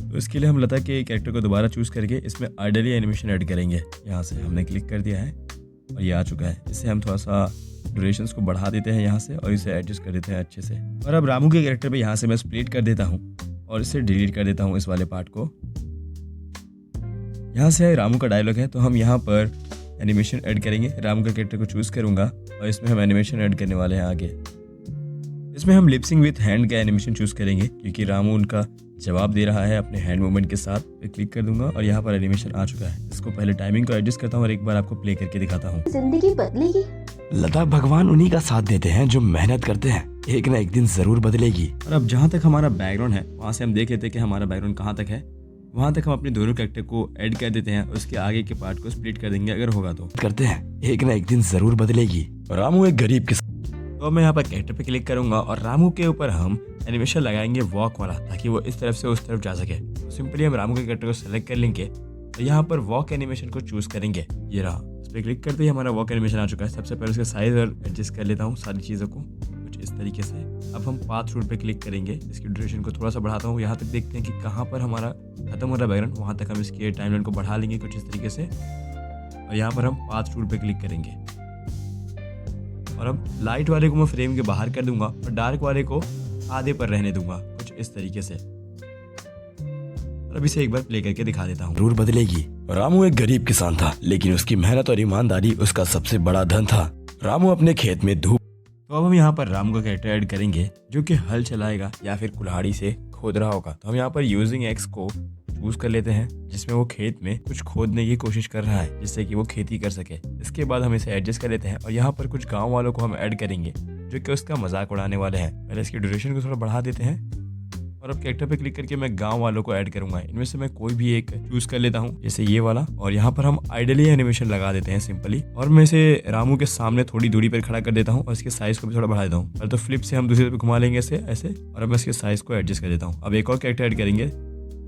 तो इसके लिए हम लता के कैरेक्टर को दोबारा चूज करके इसमें आइडियली एनिमेशन ऐड करेंगे। यहाँ से हमने क्लिक कर दिया है और ये आ चुका है। इससे हम थोड़ा सा ड्यूरेशंस को बढ़ा देते हैं यहाँ से, और इसे एडजस्ट कर देते हैं अच्छे से। और अब रामू के कैरेक्टर पे यहाँ से मैं स्प्लिट कर देता हूँ और इसे डिलीट कर देता हूँ इस वाले पार्ट को। यहाँ से रामू का डायलॉग है, तो हम यहाँ पर एनिमेशन ऐड करेंगे। रामू का कैरेक्टर को चूज करूंगा और इसमें हम एनिमेशन ऐड करने वाले हैं आगे। इसमें हम लिपसिंग विथ हैंड का एनिमेशन चूज करेंगे, क्योंकि रामू उनका जवाब दे रहा है अपने हैंड मूवमेंट के साथ। पे क्लिक कर दूंगा और यहाँ पर एनिमेशन आ चुका है। इसको पहले टाइमिंग को एडजस्ट करता हूँ और एक बार आपको प्ले करके दिखाता हूँ। जिंदगी बदलेगी। लता, भगवान उन्हीं का साथ देते हैं जो मेहनत करते हैं, एक न एक दिन जरूर बदलेगी। और अब जहाँ तक हमारा बैकग्राउंड है वहाँ से हम देख लेते हैं कि हमारा बैकग्राउंड कहाँ तक है। वहाँ तक हम अपने दोनों कैरेक्टर को ऐड कर देते हैं, उसके आगे के पार्ट को स्प्लिट कर देंगे अगर होगा तो। करते हैं, एक न एक दिन जरूर बदलेगी। रामू एक गरीब किसान। तो मैं यहाँ पर कैरेक्टर पे क्लिक करूंगा और रामू के ऊपर हम एनिमेशन लगाएंगे वॉक वाला, ताकि वो इस तरफ से उस तरफ जा सके। तो सिंपली हम रामू के कैरेक्टर को सेलेक्ट कर लेंगे तो यहाँ पर वॉक एनिमेशन को चूज करेंगे। ये रहा, इस पर क्लिक करते ही हमारा वॉक एनिमेशन आ चुका है। सबसे पहले उसका साइज और एडजस्ट कर लेता हूँ सारी चीज़ों को कुछ इस तरीके से। अब हम पाथ रूल पे क्लिक करेंगे, इसकी ड्यूरेशन को थोड़ा सा बढ़ाता हूँ। यहाँ तक देखते हैं कि कहाँ पर हमारा खत्म हो रहा है बैकग्राउंड, वहाँ तक हम इसकी टाइमलाइन को बढ़ा लेंगे कुछ इस तरीके से। और यहाँ पर हम पाथ रूल पे क्लिक करेंगे और अब लाइट वाले को मैं फ्रेम के बाहर कर दूंगा और डार्क वाले को आधे पर रहने दूंगा कुछ इस तरीके से। और अब इसे एक बार प्ले करके दिखा देता हूँ। जरूर बदलेगी। रामू एक गरीब किसान था, लेकिन उसकी मेहनत और ईमानदारी उसका सबसे बड़ा धन था। रामू अपने खेत में धूप। तो अब हम यहाँ पर रामू का कैरेक्टर ऐड करेंगे जो कि हल चलाएगा या फिर कुल्हाड़ी से खोद रहा होगा। तो हम यहाँ पर यूजिंग एक्स को चूज कर लेते हैं, जिसमें वो खेत में कुछ खोदने की कोशिश कर रहा है जिससे कि वो खेती कर सके। इसके बाद हम इसे एडजस्ट कर लेते हैं और यहाँ पर कुछ गांव वालों को हम ऐड करेंगे जो कि उसका मजाक उड़ाने वाले हैं। पहले इसकी ड्यूरेशन को थोड़ा बढ़ा देते हैं और अब कैरेक्टर पे क्लिक करके मैं गांव वालों को ऐड करूंगा। इनमें से मैं कोई भी एक चूज कर लेता हूं, जैसे ये वाला। और यहाँ पर हम आइडली एनिमेशन लगा देते हैं सिंपली। और मैं इसे रामू के सामने थोड़ी दूरी पर खड़ा कर देता हूँ और इसके साइज को भी थोड़ा बढ़ा देता हूँ। पहले तो फ्लिप से हम दूसरी तरफ घुमा लेंगे ऐसे और अब मैं इसके साइज को एडजस्ट कर देता हूँ। अब एक और कैरेक्टर ऐड करेंगे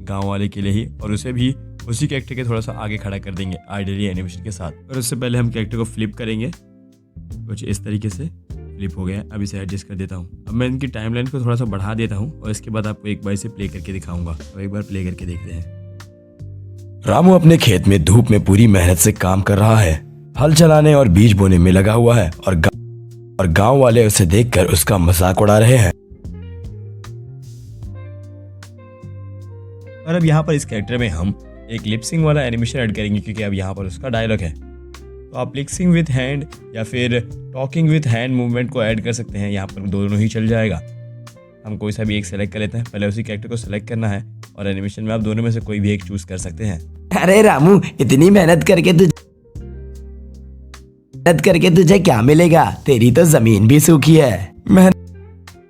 गाँव वाले के लिए ही और उसे भी उसी कैरेक्टर के थोड़ा सा आगे खड़ा कर देंगे आइडली एनिमेशन के साथ। और उससे पहले हम कैरेक्टर को फ्लिप करेंगे कुछ इस तरीके से। फ्लिप हो गया, अब इसे एडजस्ट कर देता हूँ। अब मैं इनकी टाइमलाइन को थोड़ा सा बढ़ा देता हूँ और इसके बाद आपको एक बार इसे प्ले करके दिखाऊंगा। तो एक बार प्ले करके देखते हैं। रामू अपने खेत में धूप में पूरी मेहनत से काम कर रहा है, हल चलाने और बीज बोने में लगा हुआ है और गांव वाले उसे देखकर उसका मजाक उड़ा रहे हैं। और अब यहाँ पर इस कैरेक्टर में हम एक लिपसिंग वाला एनिमेशन ऐड करेंगे क्योंकि अब यहाँ पर उसका डायलॉग है। तो आप लिपसिंग विथ हैंड या फिर टॉकिंग विथ हैंड मूवमेंट को ऐड कर सकते हैं, यहाँ पर दोनों ही चल जाएगा। हम कोई सा भी एक सेलेक्ट कर लेते हैं, पहले उसी कैरेक्टर को सेलेक्ट करना है और एनिमेशन में आप दोनों में से कोई भी एक चूज कर सकते हैं। अरे रामू, इतनी मेहनत करके तुझे क्या मिलेगा? तेरी तो जमीन भी सूखी है।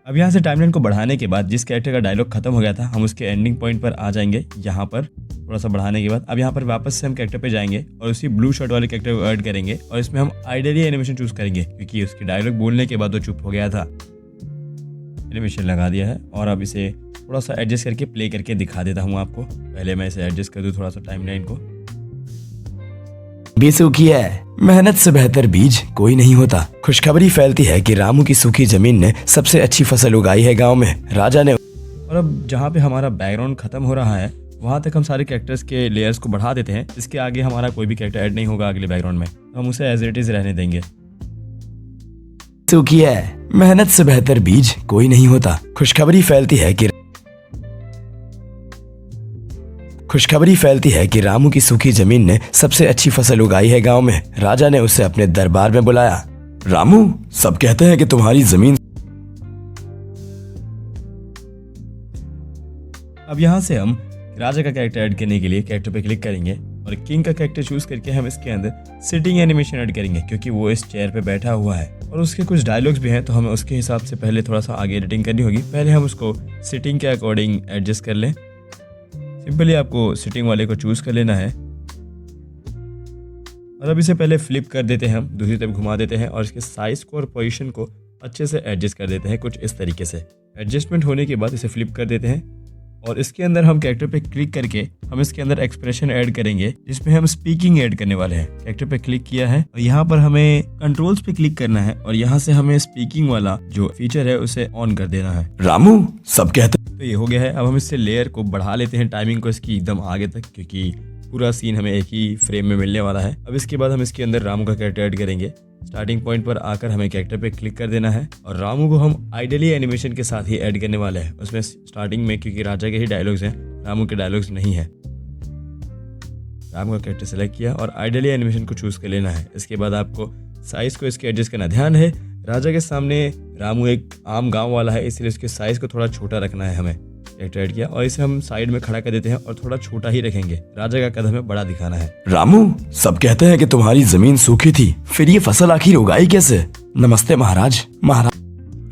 अब यहाँ से टाइमलाइन को बढ़ाने के बाद जिस कैरेक्टर का डायलॉग खत्म हो गया था हम उसके एंडिंग पॉइंट पर आ जाएंगे। यहाँ पर थोड़ा सा बढ़ाने के बाद अब यहाँ पर वापस से हम कैरेक्टर पे जाएंगे और उसी ब्लू शर्ट वाले कैरेक्टर को ऐड करेंगे और इसमें हम आइडली एनिमेशन चूज करेंगे क्योंकि उसके डायलॉग बोलने के बाद वो चुप हो गया था। एनिमेशन लगा दिया है और अब इसे थोड़ा सा एडजस्ट करके प्ले करके दिखा देता हूँ आपको। पहले मैं इसे एडजस्ट कर दूँ थोड़ा सा टाइमलाइन को। भी सूखी है, मेहनत से बेहतर बीज कोई नहीं होता। खुशखबरी फैलती है कि रामू की सूखी जमीन ने सबसे अच्छी फसल उगाई है गांव में। राजा ने। और अब जहाँ पे हमारा बैकग्राउंड खत्म हो रहा है वहाँ तक हम सारे कैरेक्टर्स के लेयर्स को बढ़ा देते हैं। इसके आगे हमारा कोई भी कैरेक्टर ऐड नहीं होगा अगले बैकग्राउंड में, तो हम उसे एज इट इज रहने देंगे। सूखी है, मेहनत से बेहतर बीज कोई नहीं होता। खुशखबरी फैलती है कि रामू की सूखी जमीन ने सबसे अच्छी फसल उगाई है गांव में। राजा ने उसे अपने दरबार में बुलाया। रामू, सब कहते हैं कि तुम्हारी जमीन। अब यहाँ से हम राजा का कैरेक्टर ऐड करने के लिए कैरेक्टर पे क्लिक करेंगे और किंग का कैरेक्टर चूज करके हम इसके अंदर सिटिंग एनिमेशन ऐड करेंगे क्योंकि वो इस चेयर पे बैठा हुआ है और उसके कुछ डायलॉग्स भी हैं, तो हमें उसके हिसाब से पहले थोड़ा सा आगे एडिटिंग करनी होगी। पहले हम उसको सिटिंग के अकॉर्डिंग एडजस्ट कर लें। सिंपली आपको सिटिंग वाले को चूज कर लेना है और अब इसे पहले फ्लिप कर देते हैं, हम दूसरी तरफ घुमा देते हैं और इसके साइज को और पोजीशन को अच्छे से एडजस्ट कर देते हैं कुछ इस तरीके से। एडजस्टमेंट होने के बाद इसे फ्लिप कर देते हैं और इसके अंदर हम कैरेक्टर पे क्लिक करके हम इसके अंदर एक्सप्रेशन ऐड करेंगे जिसमें हम स्पीकिंग ऐड करने वाले हैं। कैरेक्टर पे क्लिक किया है और यहाँ पर हमें कंट्रोल्स पे क्लिक करना है और यहाँ से हमें स्पीकिंग वाला जो फीचर है उसे ऑन कर देना है। रामू, सब कहते। तो ये हो गया है। अब हम इससे लेयर को बढ़ा लेते हैं, टाइमिंग को इसकी एकदम आगे तक, क्योंकि पूरा सीन हमें एक ही फ्रेम में मिलने वाला है। अब इसके बाद हम इसके अंदर रामू का कैरेक्टर ऐड करेंगे। स्टार्टिंग पॉइंट पर आकर हमें कैरेक्टर पे क्लिक कर देना है और रामू को हम आइडली एनिमेशन के साथ ही ऐड करने वाले हैं। उसमें स्टार्टिंग में क्योंकि राजा के ही डायलॉग्स हैं, रामू के डायलॉग्स नहीं है। रामू का कैरेक्टर सेलेक्ट किया और आइडली एनिमेशन को चूज कर लेना है। इसके बाद आपको साइज को इसके एडजस्ट करना। ध्यान है, राजा के सामने रामू एक आम गाँव वाला है, इसलिए उसके साइज को थोड़ा छोटा रखना है हमें। कैरेक्टर ऐड किया और इसे हम साइड में खड़ा कर देते हैं और थोड़ा छोटा ही रखेंगे। राजा का कद हमें बड़ा दिखाना है। रामू, सब कहते हैं कि तुम्हारी जमीन सूखी थी, फिर ये फसल आखिर उगाई कैसे? नमस्ते महाराज।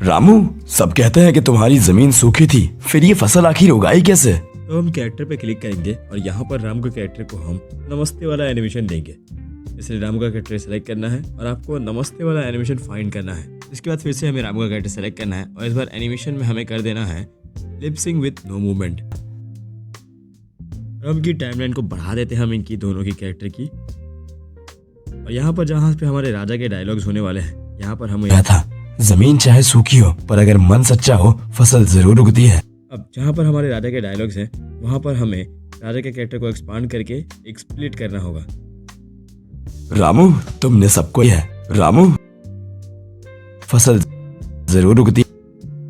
रामू, सब कहते हैं कि तुम्हारी जमीन सूखी थी, फिर ये फसल आखिर उगाई कैसे? तो हम कैरेक्टर पे क्लिक करेंगे और यहाँ पर राम के कैरेक्टर को हम नमस्ते वाला एनिमेशन देंगे। इसलिए राम का कैरेक्टर सेलेक्ट करना है और आपको नमस्ते वाला एनिमेशन फाइंड करना है। इसके बाद फिर से हमें राम का कैरेक्टर सेलेक्ट करना है और इस बार एनिमेशन में हमें कर देना है lip sync with no movement. Ram की टाइमलाइन को बढ़ा देते हैं हम इनकी दोनों की कैरेक्टर की। और यहाँ पर जहाँ पे हमारे राजा के डायलॉग्स होने वाले हैं, यहाँ पर हम क्या था, जमीन चाहे सूखी हो पर अगर मन सच्चा हो फसल जरूर उगती है। अब जहाँ पर हमारे राजा के डायलॉग्स हैं वहाँ पर हमें राजा के कैरेक्टर को एक्सपांड करके एक स्प्लिट करना होगा। रामू, तुमने सबको है। रामू, फसल जरूर उगती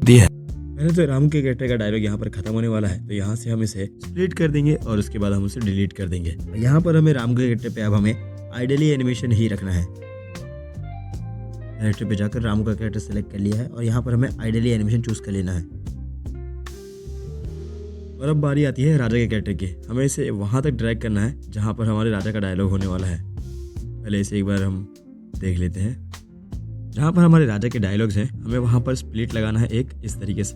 है। पहले तो रामू के कैरेक्टर का डायलॉग यहाँ पर खत्म होने वाला है, तो यहाँ से हम इसे स्प्लिट कर देंगे और उसके बाद हम उसे डिलीट कर देंगे। यहाँ पर हमें राम के कैरेक्टर पे अब हमें आइडियली एनिमेशन ही रखना है। कैरेक्टर पे जाकर रामू का कैरेक्टर सेलेक्ट कर लिया है और यहाँ पर हमें आइडियली एनिमेशन चूज कर लेना है। और अब बारी आती है राजा के कैरेक्टर की। हमें इसे वहाँ तक ड्रैग करना है जहाँ पर हमारे राजा का डायलॉग होने वाला है। पहले इसे एक बार हम देख लेते हैं। जहाँ पर हमारे राजा के डायलॉग्स हैं हमें वहाँ पर स्प्लिट लगाना है एक इस तरीके से,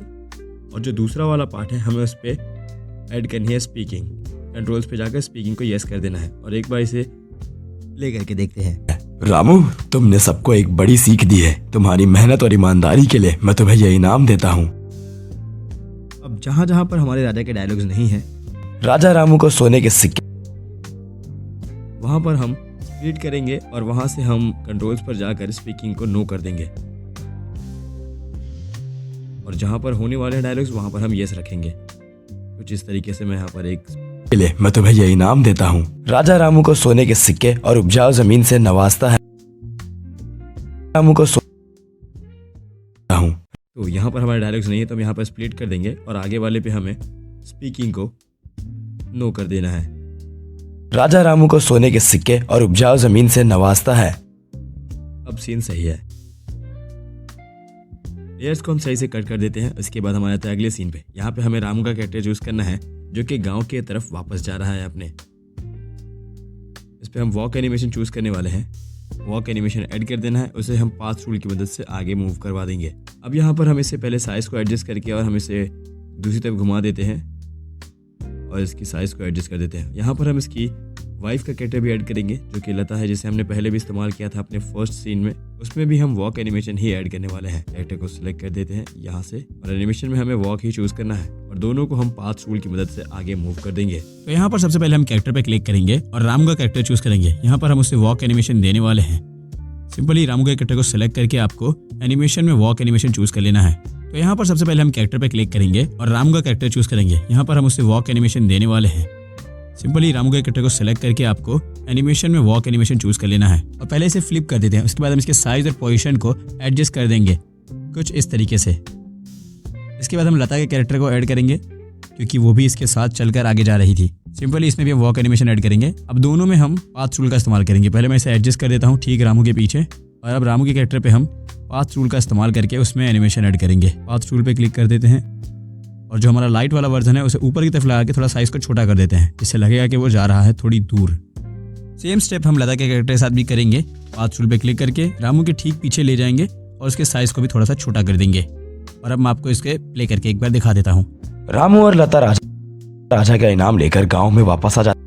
और जो दूसरा वाला पार्ट है हमें उस पर ऐड करनी है स्पीकिंग। कंट्रोल्स पे जाकर स्पीकिंग को यस कर देना है और एक बार इसे प्ले करके देखते हैं। रामू, तुमने सबको एक बड़ी सीख दी है। तुम्हारी मेहनत और ईमानदारी के लिए मैं तुम्हें यह इनाम देता हूँ। अब जहाँ जहाँ पर हमारे राजा के डायलॉग्स नहीं हैं, राजा रामू को सोने के सिक्के वहाँ पर हम स्प्लिट करेंगे और वहाँ से हम कंट्रोल्स पर जाकर स्पीकिंग को नो कर देंगे। और जहाँ पर होने वाले डायलॉग्स वहाँ पर हम यस रखेंगे। कुछ इस तरीके से मैं यहाँ पर एक के लिए मैं तुम्हें यह इनाम देता हूँ। राजा रामू को सोने के सिक्के और उपजाऊ जमीन से नवाजता है। रामू को हूँ। तो यहाँ पर हमारे डायलॉग्स नहीं है तो हम यहाँ पर स्प्लिट कर देंगे और आगे वाले पे हमें स्पीकिंग को नो कर देना है। राजा रामू को सोने के सिक्के और उपजाऊ जमीन से नवाजता है। अब सीन सही है। लेयर्स को हम सही से कट कर देते हैं। उसके बाद हमारे आता है अगले सीन पे। यहाँ पे हमें रामू का कैरेक्टर चूज करना है जो कि गांव की तरफ वापस जा रहा है अपने। इस पे हम वॉक एनिमेशन चूज करने वाले हैं। वॉक एनिमेशन ऐड कर देना है, उसे हम पाथ रूल की मदद से आगे मूव करवा देंगे। अब यहाँ पर हम इससे पहले साइज को एडजस्ट करके और हम इसे दूसरी तरफ घुमा देते हैं और इसकी साइज को एडजस्ट कर देते हैं। यहाँ पर हम इसकी वाइफ का कैरेक्टर भी ऐड करेंगे जो कि लता है, जिसे हमने पहले भी इस्तेमाल किया था अपने फर्स्ट सीन में। उसमें भी हम वॉक एनिमेशन ही ऐड करने वाले हैं। कैरेक्टर को सिलेक्ट कर देते हैं यहाँ से और एनिमेशन में हमें वॉक ही चूज करना है और दोनों को हम पाथ रूल की मदद से आगे मूव कर देंगे। तो यहाँ पर सबसे पहले हम कैरेक्टर पे क्लिक करेंगे और रामू का कैरेक्टर चूज करेंगे। यहाँ पर हम उसे वॉक एनिमेशन देने वाले हैं। सिंपली रामू के कैरेक्टर को सिलेक्ट करके आपको एनिमेशन में वॉक एनिमेशन चूज कर लेना है। तो यहाँ पर सबसे पहले हम कैरेक्टर पे क्लिक करेंगे और रामू का कैरेक्टर चूज करेंगे। यहाँ पर हम उसे वॉक एनिमेशन देने वाले हैं। सिंपली रामू के कैरेक्टर को सिलेक्ट करके आपको एनिमेशन में वॉक एनिमेशन चूज कर लेना है और पहले इसे फ्लिप कर देते हैं। उसके बाद हम इसके साइज और पोजीशन को एडजस्ट कर देंगे कुछ इस तरीके से। इसके बाद हम लता के कैरेक्टर को ऐड करेंगे क्योंकि वो भी इसके साथ चलकर आगे जा रही थी। सिंपली इसमें भी हम वॉक एनिमेशन ऐड करेंगे। अब दोनों में हम पाथ रूल का इस्तेमाल करेंगे। पहले मैं इसे एडजस्ट कर देता हूँ ठीक रामू के पीछे, और अब रामू के कैरेक्टर पे हम पाथ रूल का इस्तेमाल करके उसमें एनिमेशन ऐड करेंगे। पाथ रूल पे क्लिक कर देते हैं और जो हमारा लाइट वाला वर्जन है उसे ऊपर की तरफ लगा के थोड़ा साइज को छोटा कर देते हैं। इससे लगेगा कि वो जा रहा है थोड़ी दूर। सेम स्टेप हम लता के कैरेक्टर के साथ भी करेंगे। पाथ रूल पे क्लिक करके रामू के ठीक पीछे ले जाएंगे और उसके साइज को भी थोड़ा सा छोटा कर देंगे। और अब मैं आपको इसके प्ले करके एक बार दिखा देता हूँ। रामू और लता राजा का इनाम लेकर गांव में वापस आ जाते।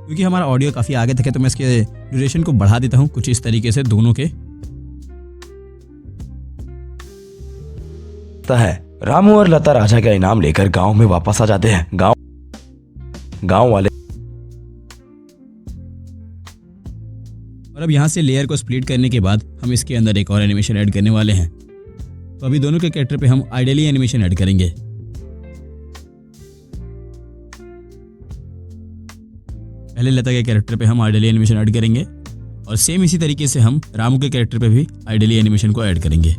क्योंकि हमारा ऑडियो काफी आगे तक है तो मैं इसके ड्यूरेशन को बढ़ा देता हूँ कुछ इस तरीके से दोनों के। है रामू और लता राजा का इनाम लेकर गांव में वापस आ जाते हैं। गांव वाले और अब यहाँ से लेयर को स्प्लिट करने के बाद हम इसके अंदर एक और एनिमेशन ऐड करने वाले हैं। तो अभी दोनों के कैरेक्टर पे हम आइडियली एनिमेशन ऐड करेंगे। पहले लता के कैरेक्टर पे हम आइडियली एनिमेशन ऐड करेंगे और सेम इसी तरीके से हम रामू के कैरेक्टर पे भी आइडियली एनिमेशन को ऐड करेंगे।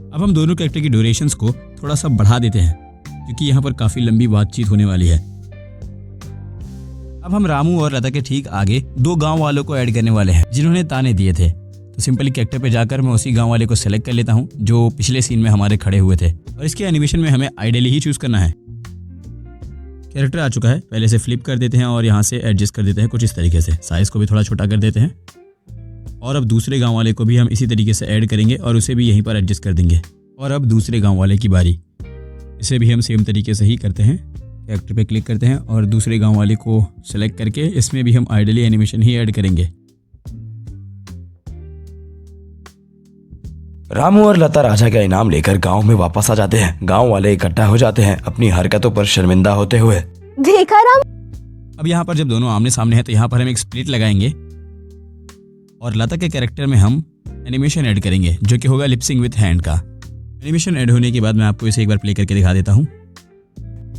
अब हम दोनों कैरेक्टर की ड्यूरेशंस को थोड़ा सा बढ़ा देते हैं क्योंकि यहाँ पर काफी लंबी बातचीत होने वाली है। अब हम रामू और लता के ठीक आगे 2 गांव वालों को ऐड करने वाले हैं जिन्होंने ताने दिए थे। तो सिंपली कैरेक्टर पे जाकर मैं उसी गांव वाले को सेलेक्ट कर लेता हूं जो पिछले सीन में हमारे खड़े हुए थे, और इसके एनिमेशन में हमें आइडियली ही चूज करना है। कैरेक्टर आ चुका है, पहले से फ्लिप कर देते हैं और यहाँ से एडजस्ट कर देते हैं कुछ इस तरीके से। साइज को भी थोड़ा छोटा कर देते हैं और अब दूसरे गांव वाले को भी हम इसी तरीके से ऐड करेंगे और उसे भी यहीं पर एडजस्ट कर देंगे। और अब दूसरे गांव वाले की बारी, इसे भी हम सेम तरीके से ही करते हैं। कैरेक्टर पे क्लिक करते हैं और दूसरे गांव वाले को सेलेक्ट करके इसमें भी हम आइडियली एनिमेशन ही ऐड करेंगे। रामू और लता राजा का इनाम लेकर गांव में वापस आ जाते हैं। गांव वाले इकट्ठा हो जाते हैं अपनी हरकतों पर शर्मिंदा होते हुए। देखा राम, अब यहाँ पर जब दोनों आमने सामने हैं तो यहाँ पर हम एक स्प्लिट लगाएंगे और लता के कैरेक्टर में हम एनिमेशन ऐड करेंगे जो कि होगा लिपसिंग विथ हैंड का। एनिमेशन ऐड होने के बाद मैं आपको इसे एक बार प्ले करके दिखा देता हूँ।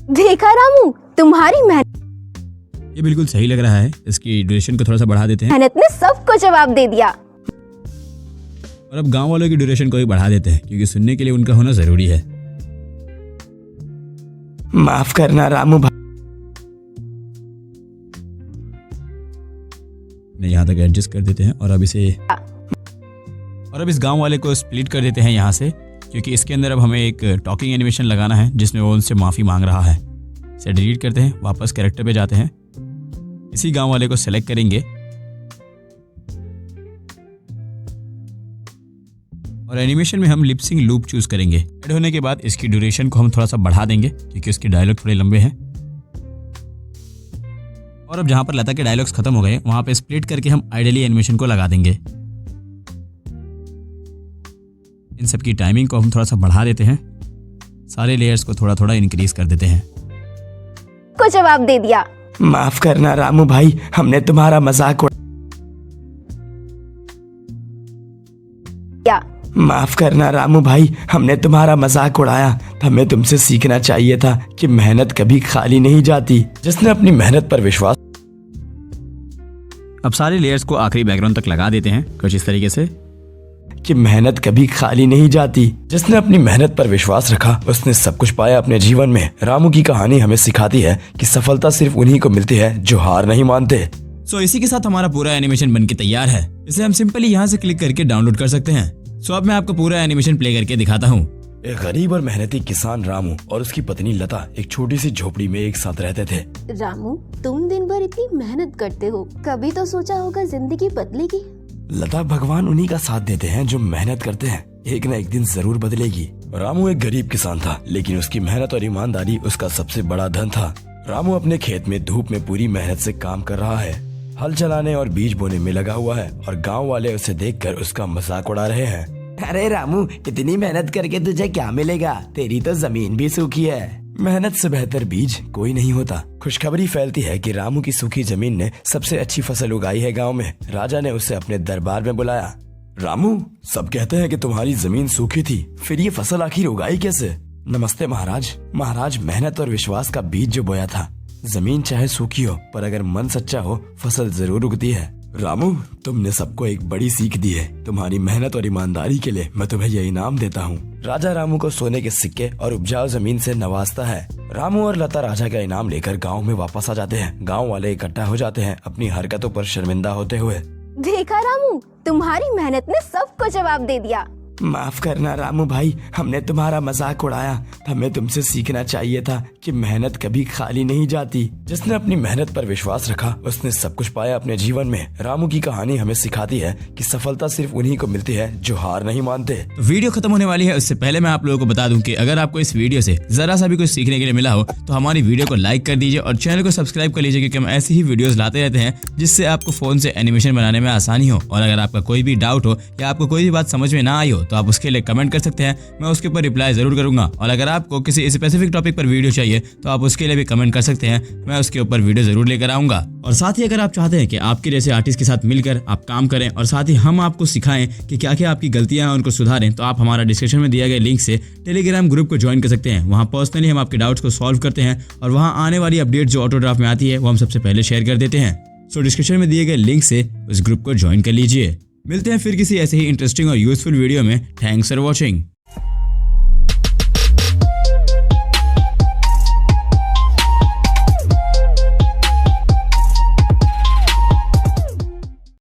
देखा रामू, तुम्हारी मेहनत ये बिल्कुल सही लग रहा है। इसकी ड्यूरेशन को थोड़ा सा बढ़ा देते हैं ने सबको जवाब दे दिया। और अब गांव वालों की ड्यूरेशन को भी बढ़ा देते हैं क्योंकि सुनने के लिए उनका होना जरूरी है। माफ करना रामू भाई। यहाँ तक एडजस्ट कर देते हैं और अब इस गांव वाले को स्प्लिट कर देते हैं यहाँ से, क्योंकि इसके अंदर अब हमें एक टॉकिंग एनिमेशन लगाना है जिसमें वो उनसे माफ़ी मांग रहा है। इसे डिलीट करते हैं, वापस कैरेक्टर पे जाते हैं, इसी गांव वाले को सेलेक्ट करेंगे और एनिमेशन में हम लिपसिंग लूप चूज करेंगे। ऐड होने के बाद इसकी ड्यूरेशन को हम थोड़ा सा बढ़ा देंगे क्योंकि उसके डायलॉग थोड़े लंबे हैं। और अब जहां पर लता के डायलॉग्स खत्म हो गए वहां पे स्प्लिट करके हम आइडियली एनिमेशन को लगा देंगे। इन सब की टाइमिंग को हम थोड़ा सा बढ़ा देते हैं, सारे लेयर्स को थोड़ा थोड़ा इंक्रीज कर देते हैं। को जवाब दे दिया। माफ करना रामू भाई, हमने तुम्हारा मजाक उड़ा। माफ करना रामू भाई, हमने तुम्हारा मजाक उड़ाया। हमें तुमसे सीखना चाहिए था कि मेहनत कभी खाली नहीं जाती। जिसने अपनी मेहनत पर विश्वास। अब सारे लेयर्स को आखिरी बैकग्राउंड तक लगा देते हैं कुछ इस तरीके से कि मेहनत कभी खाली नहीं जाती। जिसने अपनी मेहनत पर विश्वास रखा उसने सब कुछ पाया अपने जीवन में। रामू की कहानी हमें सिखाती है कि सफलता सिर्फ उन्हीं को मिलती है जो हार नहीं मानते। सो इसी के साथ हमारा पूरा एनिमेशन बनके तैयार है। इसे हम सिंपली यहाँ से क्लिक करके डाउनलोड कर सकते हैं। सो अब मैं आपको पूरा एनिमेशन प्ले करके दिखाता हूँ। एक गरीब और मेहनती किसान रामू और उसकी पत्नी लता एक छोटी सी झोपड़ी में एक साथ रहते थे। रामू, तुम दिन भर इतनी मेहनत करते हो, कभी तो सोचा होगा जिंदगी बदलेगी। लता, भगवान उन्हीं का साथ देते हैं जो मेहनत करते हैं। एक न एक दिन जरूर बदलेगी। रामू एक गरीब किसान था, लेकिन उसकी मेहनत और ईमानदारी उसका सबसे बड़ा धन था। रामू अपने खेत में धूप में पूरी मेहनत से काम कर रहा है। हल चलाने और बीज बोने में लगा हुआ है और गांव वाले उसे देखकर उसका मजाक उड़ा रहे हैं। अरे रामू, इतनी मेहनत करके तुझे क्या मिलेगा? तेरी तो जमीन भी सूखी है। मेहनत से बेहतर बीज कोई नहीं होता। खुशखबरी फैलती है कि रामू की सूखी जमीन ने सबसे अच्छी फसल उगाई है गांव में। राजा ने उसे अपने दरबार में बुलाया। रामू, सब कहते हैं कि तुम्हारी जमीन सूखी थी, फिर ये फसल आखिर उगाई कैसे? नमस्ते महाराज। महाराज, मेहनत और विश्वास का बीज जो बोया था, जमीन चाहे सूखी हो पर अगर मन सच्चा हो फसल जरूर उगती है। रामू, तुमने सबको एक बड़ी सीख दी है। तुम्हारी मेहनत और ईमानदारी के लिए मैं तुम्हें यह इनाम देता हूँ। राजा रामू को सोने के सिक्के और उपजाऊ जमीन से नवाजता है। रामू और लता राजा का इनाम लेकर गांव में वापस आ जाते हैं। गांव वाले इकट्ठा हो जाते हैं अपनी हरकतों पर शर्मिंदा होते हुए। देखा रामू, तुम्हारी मेहनत ने सबको जवाब दे दिया। माफ करना रामू भाई, हमने तुम्हारा मजाक उड़ाया। हमें तुमसे सीखना चाहिए था कि मेहनत कभी खाली नहीं जाती। जिसने अपनी मेहनत पर विश्वास रखा उसने सब कुछ पाया अपने जीवन में। रामू की कहानी हमें सिखाती है कि सफलता सिर्फ उन्हीं को मिलती है जो हार नहीं मानते। तो वीडियो खत्म होने वाली है, उससे पहले मैं आप लोगों को बता दूं कि अगर आपको इस वीडियो से जरा सा भी कुछ सीखने के लिए मिला हो तो हमारी वीडियो को लाइक कर दीजिए और चैनल को सब्सक्राइब कर लीजिए, क्योंकि हम ऐसी ही वीडियोस लाते रहते हैं जिससे आपको फोन से एनिमेशन बनाने में आसानी हो। और अगर आपका कोई भी डाउट हो या आपको कोई भी बात समझ में ना आई हो तो आप उसके लिए कमेंट कर सकते हैं, मैं उसके ऊपर रिप्लाई जरूर करूंगा। और अगर आपको किसी स्पेसिफिक टॉपिक पर वीडियो चाहिए तो आप उसके लिए भी कमेंट कर सकते हैं, मैं उसके ऊपर वीडियो जरूर लेकर आऊंगा। और साथ ही अगर आप चाहते हैं कि आपके जैसे आर्टिस्ट के साथ मिलकर आप काम करें और साथ ही हम आपको सिखाएं कि क्या क्या आपकी गलतियां हैं उनको सुधारें, तो आप हमारा डिस्क्रिप्शन में दिया गया लिंक से टेलीग्राम ग्रुप को ज्वाइन कर सकते हैं। वहाँ पर्सनली हम आपके डाउट्स को सॉल्व करते हैं और वहाँ आने वाली अपडेट जो ऑटोड्राफ्ट में आती है वो हम सबसे पहले शेयर कर देते हैं। सो डिस्क्रिप्शन में दिए गए लिंक से उस ग्रुप को ज्वाइन कर लीजिए। मिलते हैं फिर किसी ऐसे ही इंटरेस्टिंग और यूजफुल वीडियो में। Thanks for watching.